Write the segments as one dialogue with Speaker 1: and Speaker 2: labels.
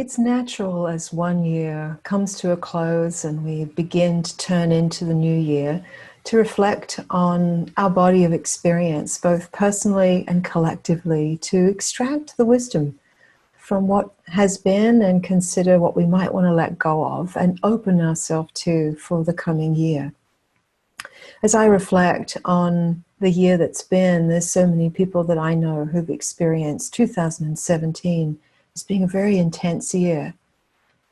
Speaker 1: It's natural as one year comes to a close and we begin to turn into the new year to reflect on our body of experience, both personally and collectively, to extract the wisdom from what has been and consider what we might want to let go of and open ourselves to for the coming year. As I reflect on the year that's been, there's so many people that I know who've experienced 2017 as being a very intense year.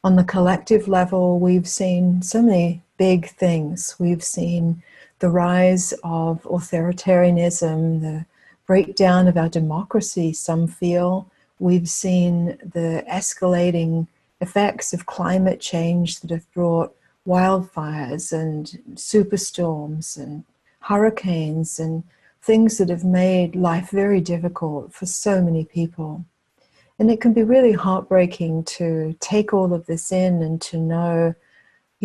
Speaker 1: On the collective level, we've seen so many big things. We've seen the rise of authoritarianism, the breakdown of our democracy, some feel. We've seen the escalating effects of climate change that have brought wildfires and superstorms and hurricanes and things that have made life very difficult for so many people. And it can be really heartbreaking to take all of this in and to know,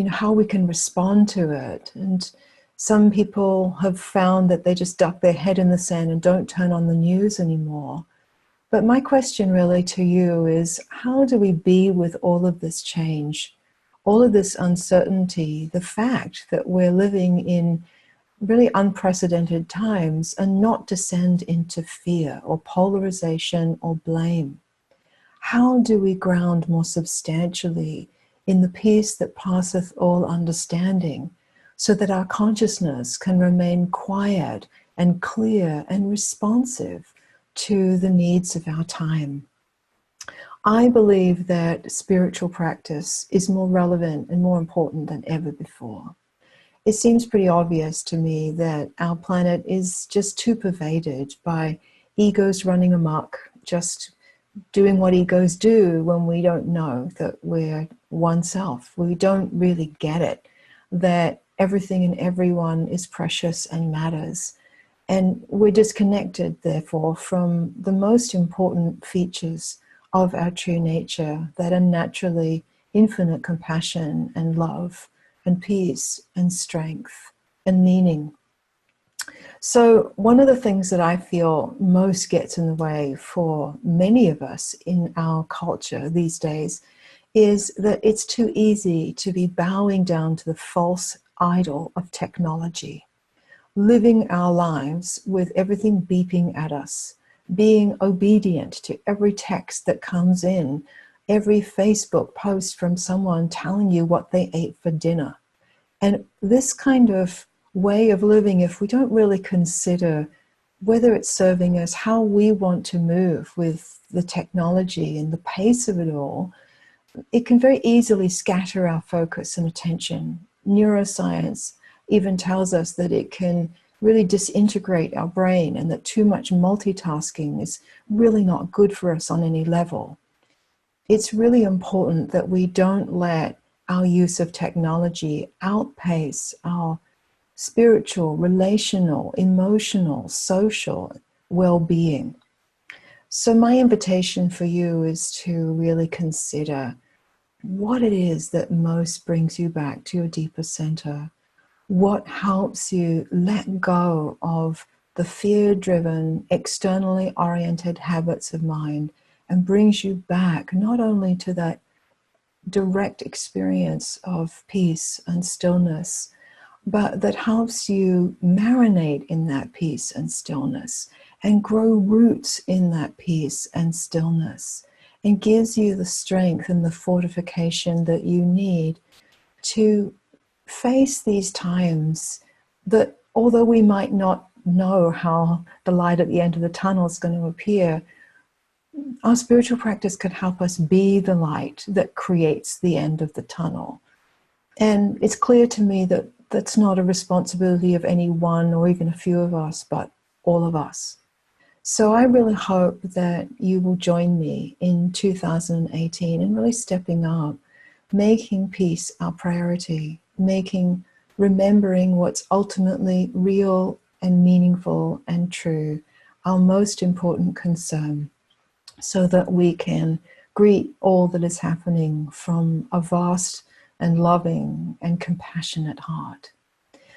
Speaker 1: how we can respond to it. And some people have found that they just duck their head in the sand and don't turn on the news anymore. But my question really to you is, how do we be with all of this change, all of this uncertainty, the fact that we're living in really unprecedented times, and not descend into fear or polarization or blame? How do we ground more substantially in the peace that passeth all understanding, so that our consciousness can remain quiet and clear and responsive to the needs of our time? I believe that spiritual practice is more relevant and more important than ever before. It seems pretty obvious to me that our planet is just too pervaded by egos running amok, just doing what egos do when we don't know that we're oneself. We don't really get it, that everything and everyone is precious and matters. And we're disconnected, therefore, from the most important features of our true nature that are naturally infinite compassion and love and peace and strength and meaning. So one of the things that I feel most gets in the way for many of us in our culture these days is that it's too easy to be bowing down to the false idol of technology, living our lives with everything beeping at us, being obedient to every text that comes in, every Facebook post from someone telling you what they ate for dinner. And this kind of way of living, if we don't really consider whether it's serving us, how we want to move with the technology and the pace of it all, it can very easily scatter our focus and attention. Neuroscience even tells us that it can really disintegrate our brain, and that too much multitasking is really not good for us on any level. It's really important that we don't let our use of technology outpace our spiritual, relational, emotional, social well-being. So my invitation for you is to really consider what it is that most brings you back to your deeper center. What helps you let go of the fear-driven, externally oriented habits of mind and brings you back not only to that direct experience of peace and stillness, but that helps you marinate in that peace and stillness and grow roots in that peace and stillness, and gives you the strength and the fortification that you need to face these times that, although we might not know how the light at the end of the tunnel is going to appear, our spiritual practice can help us be the light that creates the end of the tunnel. And it's clear to me that that's not a responsibility of any one or even a few of us, but all of us. So I really hope that you will join me in 2018 in really stepping up, making peace our priority, remembering what's ultimately real and meaningful and true, our most important concern, so that we can greet all that is happening from a vast and loving and compassionate heart.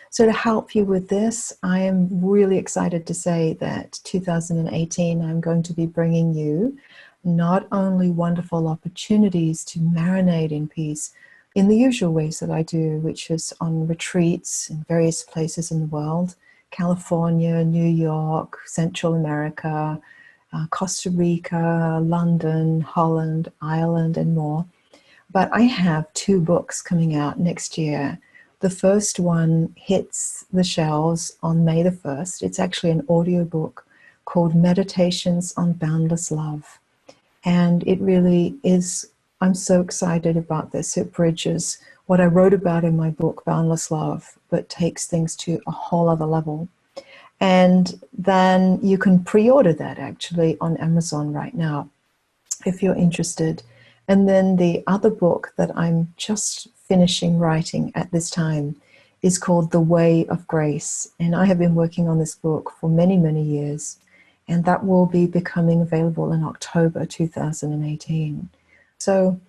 Speaker 1: So to help you with this, I am really excited to say that 2018, I'm going to be bringing you not only wonderful opportunities to marinate in peace in the usual ways that I do, which is on retreats in various places in the world, California, New York, Central America, Costa Rica, London, Holland, Ireland, and more. But I have 2 books coming out next year. The first one hits the shelves on May the 1st. It's actually an audiobook called Meditations on Boundless Love. And it really is, I'm so excited about this. It bridges what I wrote about in my book, Boundless Love, but takes things to a whole other level. And then you can pre-order that actually on Amazon right now, if you're interested. And then the other book that I'm just finishing writing at this time is called The Way of Grace. And I have been working on this book for many, many years. And that will be becoming available in October 2018. So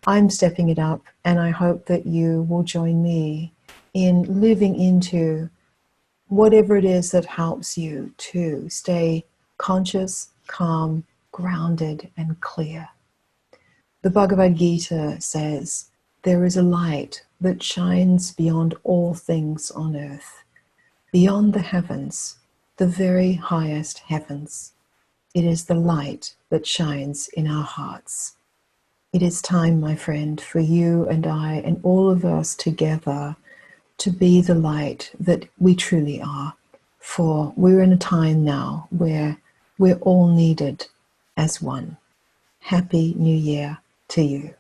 Speaker 1: I'm stepping it up, and I hope that you will join me in living into whatever it is that helps you to stay conscious, calm, grounded, and clear. The Bhagavad Gita says, there is a light that shines beyond all things on earth, beyond the heavens, the very highest heavens. It is the light that shines in our hearts. It is time, my friend, for you and I and all of us together to be the light that we truly are. For we're in a time now where we're all needed as one. Happy New Year to you.